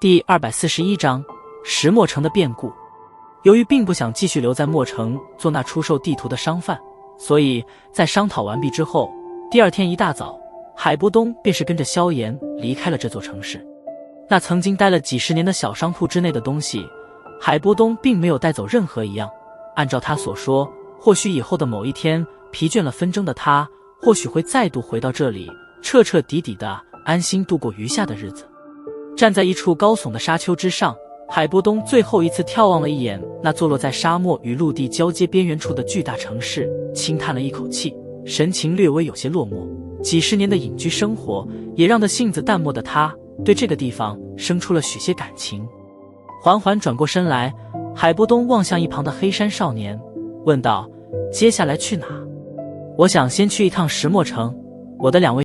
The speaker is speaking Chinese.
第241章石墨城的变故。由于并不想继续留在墨城做那出售地图的商贩，所以在商讨完毕之后，第二天一大早，海波东便是跟着萧炎离开了这座城市。那曾经待了几十年的小商铺之内的东西，海波东并没有带走任何一样。按照他所说，或许以后的某一天，疲倦了纷争的他，或许会再度回到这里，彻彻底底的安心度过余下的日子。站在一处高耸的沙丘之上，海波东最后一次眺望了一眼那坐落在沙漠与陆地交接边缘处的巨大城市，轻叹了一口气，神情略微有些落寞。几十年的隐居生活，也让得性子淡漠的他，对这个地方生出了许些感情。缓缓转过身来，海波东望向一旁的黑山少年，问道：“接下来去哪？”“我想先去一趟石墨城，我的两位